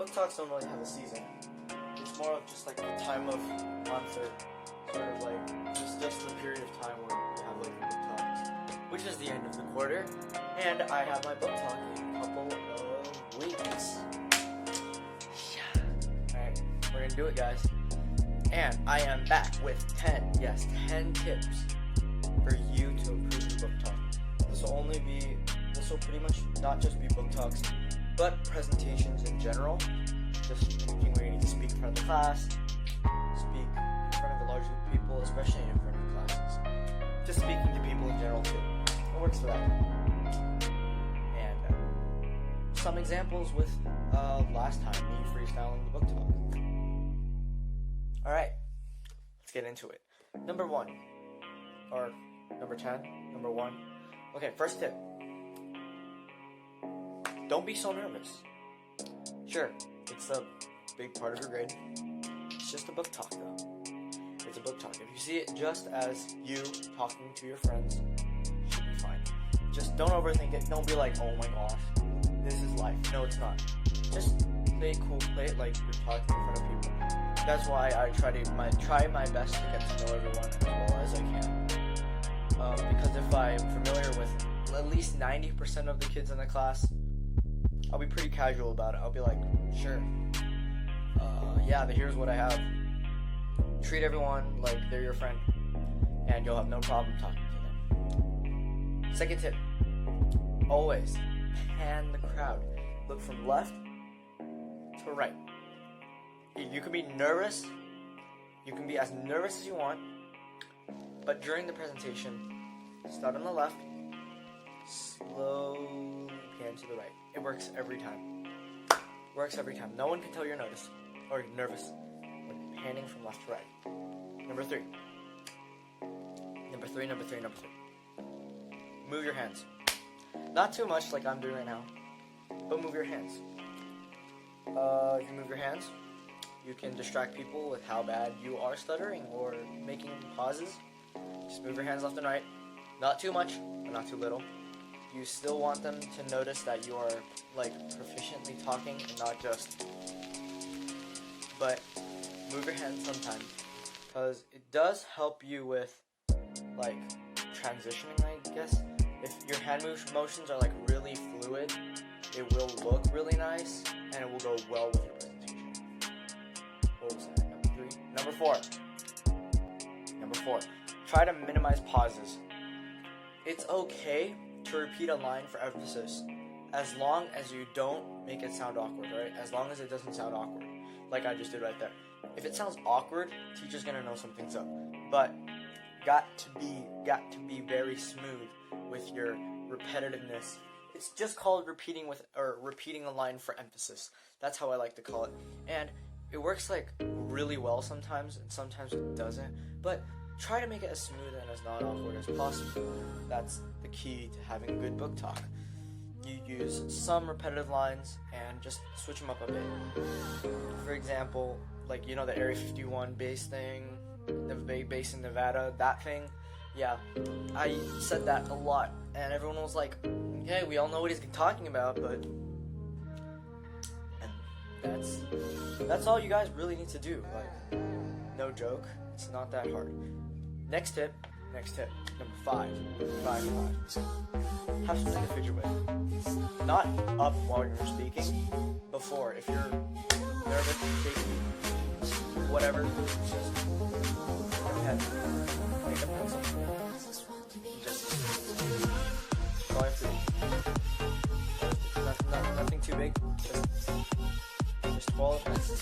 book talks don't really have a season. It's more of just like the time of month or sort of like just the period of time where we have like the book talks, which is the end of the quarter, and I have my book talk in a couple of weeks. Alright, we're gonna do it, guys. And I am back with 10 tips for you to improve your book talk. This will pretty much not just be book talks, but presentations in general. Just speaking where you need to speak in front of the class, speak in front of a large group of people, especially in front of classes. Just speaking to people in general too. It works for that. And some examples with last time, me freestyling the book talk. Alright, let's get into it. Number 1, or number 10, number 1. Okay, first tip. Don't be so nervous. Sure, it's a big part of your grade. It's just a book talk though. It's a book talk. If you see it just as you talking to your friends, it should be fine. Just don't overthink it. Don't be like, oh my gosh, this is life. No, it's not. Just play it cool. Play it like you're talking in front of people. That's why I try my best to get to know everyone as well as I can. Because if I'm familiar with at least 90% of the kids in the class, I'll be pretty casual about it. I'll be like, sure, yeah, but here's what I have. Treat everyone like they're your friend, and you'll have no problem talking to them. Second tip, always pan the crowd. Look from left to right. You can be nervous. You can be as nervous as you want, but during the presentation, start on the left, slowly pan to the right. It works every time. Works every time. No one can tell you're nervous when panning from left to right. Number 3. Move your hands. Not too much like I'm doing right now, but move your hands. If you move your hands, you can distract people with how bad you are stuttering or making pauses. Just move your hands left and right. Not too much, but not too little. You still want them to notice that you are like proficiently talking and not just. But move your hands sometimes, because it does help you with like transitioning, I guess. If your hand motions are like really fluid, it will look really nice and it will go well with your presentation. What was that? Number 3. Number 4. Try to minimize pauses. It's okay to repeat a line for emphasis, as long as you don't make it sound awkward, right? As long as it doesn't sound awkward, like I just did right there. If it sounds awkward, teacher's gonna know something's up. But got to be very smooth with your repetitiveness. It's just called repeating a line for emphasis. That's how I like to call it. And it works like really well sometimes, and sometimes it doesn't. But try to make it as smooth and as not awkward as possible. That's the key to having a good book talk. You use some repetitive lines and just switch them up a bit. For example, like, you know, the Area 51 base thing, the base in Nevada, that thing. Yeah, I said that a lot, and everyone was like, okay, we all know what he's talking about, but and that's all you guys really need to do. Like, no joke, it's not that hard. Next tip, number 5. Have something to fidget with. Not up while you're speaking, before. If you're nervous, shaky, whatever, just go ahead, make a pencil. Just all you have to do. Nothing too big, just follow the pencil.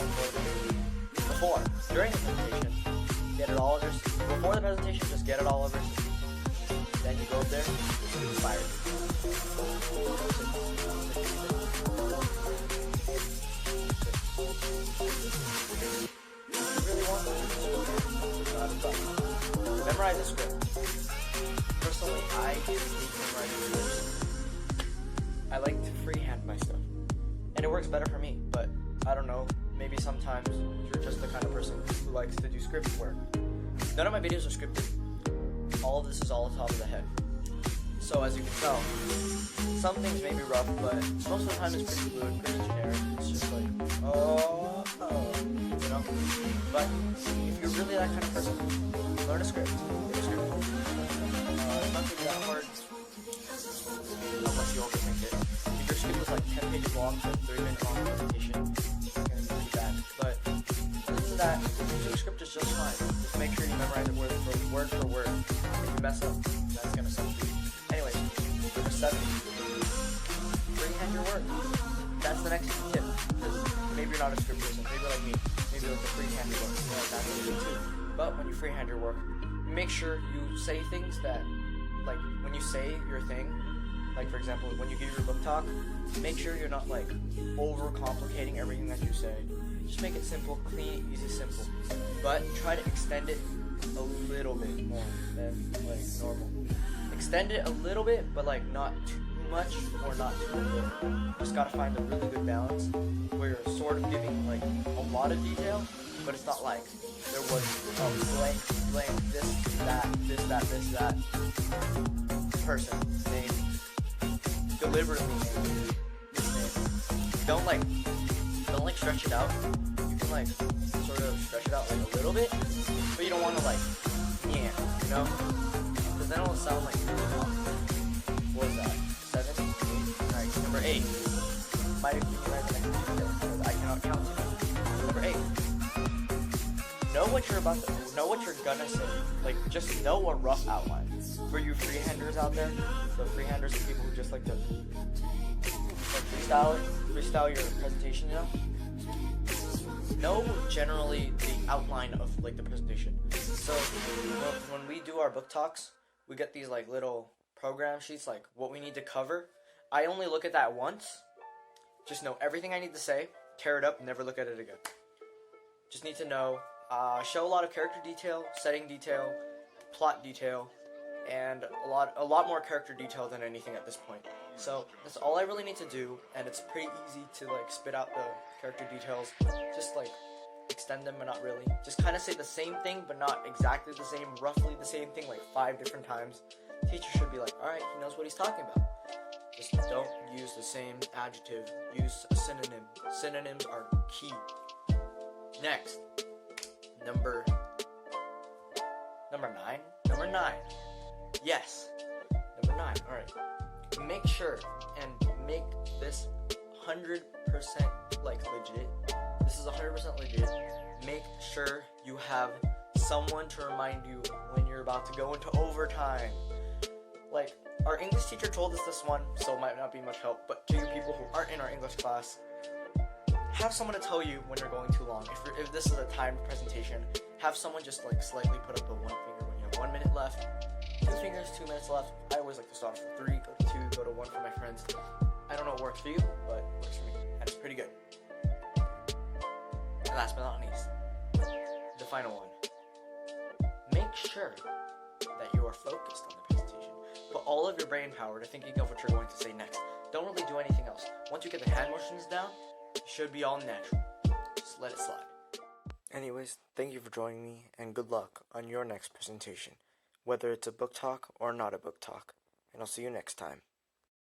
Before, during the presentation, get it all over. Before the presentation, just get it all over. Then you go up there, inspire. If you really want to, memorize a script. Personally, I hate memorizing scripts. I like to freehand my stuff, and it works better for me. But I don't know. Maybe sometimes you're just the kind of person who likes to do script work. None of my videos are scripted. All of this is all on top of the head. So as you can tell, some things may be rough, but most of the time it's pretty fluid, pretty generic. It's just like you know. But if you're really that kind of person, learn a script. Learn a script. It's not gonna be that hard unless you overthink it. If your script was like 10 pages long for a 3-minute long presentation, it's gonna be pretty bad. But other than that, your script is just fine. Just make sure you memorize it word for word. If you mess up, that's gonna suck for you. Anyways, number 7, freehand your work. That's the next tip. Maybe you're not a script person. Maybe you're like me. Maybe you're like a freehand your work. Yeah, that's really good too. But when you freehand your work, make sure you say things that, like, when you say your thing, like for example, when you give your book talk, make sure you're not like overcomplicating everything that you say. Just make it simple, clean, easy, simple. But try to extend it a little bit more than like normal. Extend it a little bit, but like not too much or not too little. Just gotta find a really good balance where you're sort of giving like a lot of detail, but it's not like there was blank, this, that person name, deliberately named this name. Don't like stretch it out. You can like sort of stretch it out like a little bit, but you don't want to like, you know, because then it'll sound like really long. What was that? 7, 8. Alright, number 8. Might have been right the next detail because I cannot count to. Number 8. Know what you're gonna say. Like, just know a rough outline. For you freehanders out there, the freehanders are people who just like to freestyle your presentation, you know generally the outline of like the presentation. So when we do our book talks, we get these like little program sheets, like what we need to cover. I only look at that once. Just know everything I need to say, tear it up, never look at it again. Just need to know, show a lot of character detail, setting detail, plot detail, and a lot more character detail than anything at this point. So that's all I really need to do, and it's pretty easy to like spit out the character details. Just like extend them, but not really. Just kind of say the same thing, but not exactly the same, roughly the same thing, like 5 different times. Teacher should be like, all right, he knows what he's talking about. Just don't use the same adjective. Use a synonym. Synonyms are key. Next, number 9. Number 9. Yes. Number 9. All right. Make sure and make this 100% like legit. This is 100% legit. Make sure you have someone to remind you when you're about to go into overtime. Like, our English teacher told us this one, so it might not be much help, but to you people who aren't in our English class, have someone to tell you when you're going too long. If this is a timed presentation, have someone just like slightly put up the 1 finger when you have 1 minute left, 2 fingers, 2 minutes left. I always like to start from 3, go to 2, go to 1 for my friends. I don't know what works for you, but it works for me, and it's pretty good. And last but not least, the final one. Make sure that you are focused on the presentation. Put all of your brain power to thinking of what you're going to say next. Don't really do anything else. Once you get the hand motions down, it should be all natural. Just let it slide. Anyways, thank you for joining me, and good luck on your next presentation, whether it's a book talk or not a book talk. And I'll see you next time.